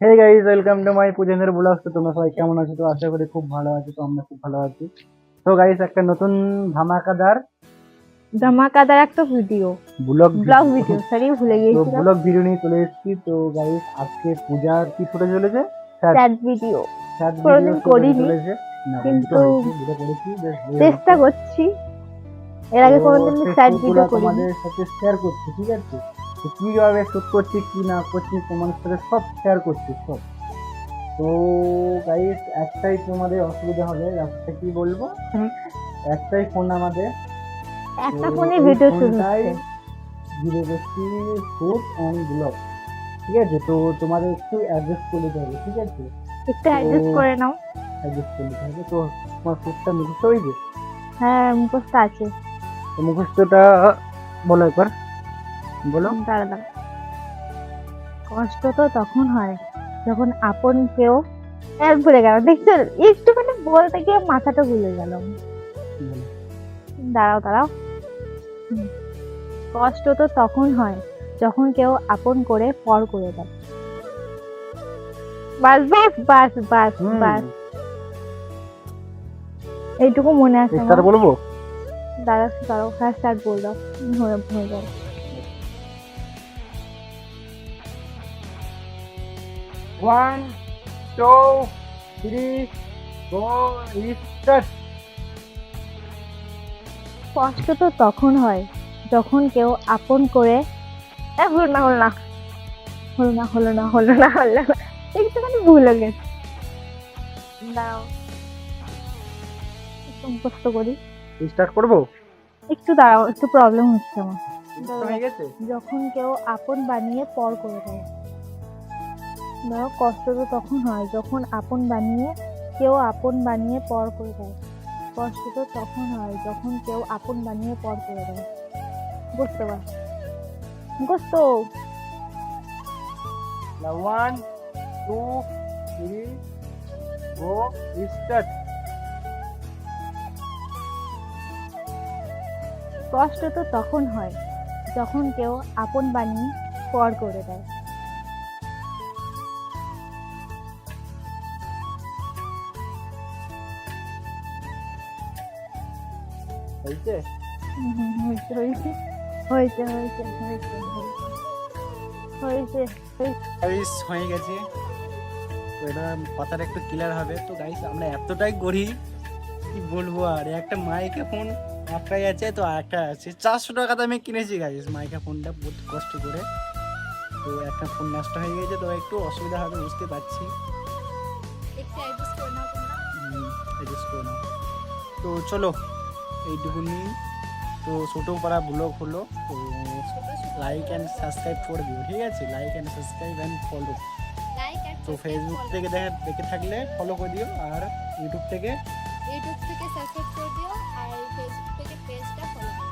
Hey guys, welcome to my পূজনের blog. তো তোমরা সবাই কেমন আছো? তো আশা করি খুব ভালো আছো। তো আমরা খুব ভালো আছি। তো গাইস, একটা নতুন ধামাকাদার ধামাকাদার একটা video blog blog video sorry ভুলে তো গিয়েছিলাম। ব্লগ ভিডিও নিয়ে চলে এসেছি। তো গাইস, আজকে পূজার কি শুটে চলেছে? স্যাড ভিডিও স্যাড ভিডিও কোনোদিন শুট হতে করিনি, চলেছে। না, দুটো কিন্তু হয়েছে, দুটো করেছি, বেশ ভালোই চেষ্টা হয়েছে। করছি। এর তো আগে কোনোদিন সেই স্যাড শুটগুলো ভিডিও করিনি। তোমাদের সাথে শেয়ার করছি, ঠিক আছে? তো কিভাবে শুট করছি, কি না করছি, তোমাদের সাথে সব শেয়ার করছি, সব। তো গাইস, একটাই তোমাদের অসুবিধা হবে, রাস্তা কি বলবো, একটাই ফোন আমাদের। তো একটা ফোনে এই ভিডিও শুরু ফোনটাই হচ্ছে, ঘিরে বসছি ফুড অ্যান্ড ব্লগ, ঠিক আছে? তো তোমাদের একটু অ্যাডজাস্ট করে দিতে হবে, ঠিক আছে? একটু অ্যাডজাস্ট করে নাও। অ্যাডজাস্ট করে দিতে হবে। তো তোমার ফুডটা মুখস্থ হয়েছে? হ্যাঁ, মুখস্থ আছে। তো মুখস্থটা বলো একবার, বলো। দাঁড়া দাঁড়া। কষ্ট তো তখন হয় যখন আপন কেউ ভুলে গেল, দেখছো? একটু মানে বলতে গিয়ে মাথাটা ভুলে গেল। দাঁড়াও দাঁড়াও। হুম। কষ্ট তো তখন হয় যখন কেউ আপন করে পর করে দেয়। বাস বাস বাস বাস বাস, এইটুকু মনে আছে আমার। স্টার বলবো? দাঁড়াও, হ্যাঁ স্টার্ট বল দাও। হয়ে যাবে। 1 2 3 4 স্টার্ট। কষ্ট তো তখন হয় যখন কেউ আপন করে হলো না একটুখানি ভুল হয়ে গেছে। দাঁড়াও, একটু মুখস্থ করি। স্টার্ট করবো? একটু দাঁড়াও, একটু প্রবলেম হচ্ছে আমার। হয়ে গেছে। যখন কেউ আপন বানিয়ে পর করে দেয়। ধরো, কষ্ট তো তখন হয় যখন কেউ আপন বানিয়ে পর করে দেয়। কষ্ট তো তখন হয় যখন কেউ আপন বানিয়ে পর করে দেয়। বুঝতে পার মুখস্থ। 1 2 3 গো স্টার্ট। কষ্ট তো তখন হয় যখন কেউ আপন বানিয়ে পর করে দেয়। হয়েছে? হয়েছে হয়েছে হয়েছে হয়েছে হয়েছে হয়েছে গাইস, হয়ে গেছে। তো এটা কথাটা একটু ক্লিয়ার হবে। তো গাইস, আমরা এতটাই করি, কি বলবো আর। একটা মাইকা ফোন একটাই আছে, তো আরেকটা আছে 400 টাকা দামে কিনেছি গাইস মাইকা ফোনটা, বহুত কষ্ট করে। তো একটা ফোন নষ্ট হয়ে গেছে, তো একটু অসুবিধা হবে, বুঝতে পারছি। একটু অ্যাডজাস্ট করে নাও তোমরা। অ্যাডজাস্ট করে নাও। তো চলো, এইটুকুনি। তো ছোটো পাড়া ব্লগ হলো। তো লাইক অ্যান্ড সাবস্ক্রাইব করে দিও, ঠিক আছে? Like and subscribe and follow. তো ফেসবুক থেকে দেখে থাকলে ফলো করে দিও, আর ইউটিউব থেকে সাবস্ক্রাইব করে দিও, আর ফেসবুক থেকে পেজটা ফলো করো।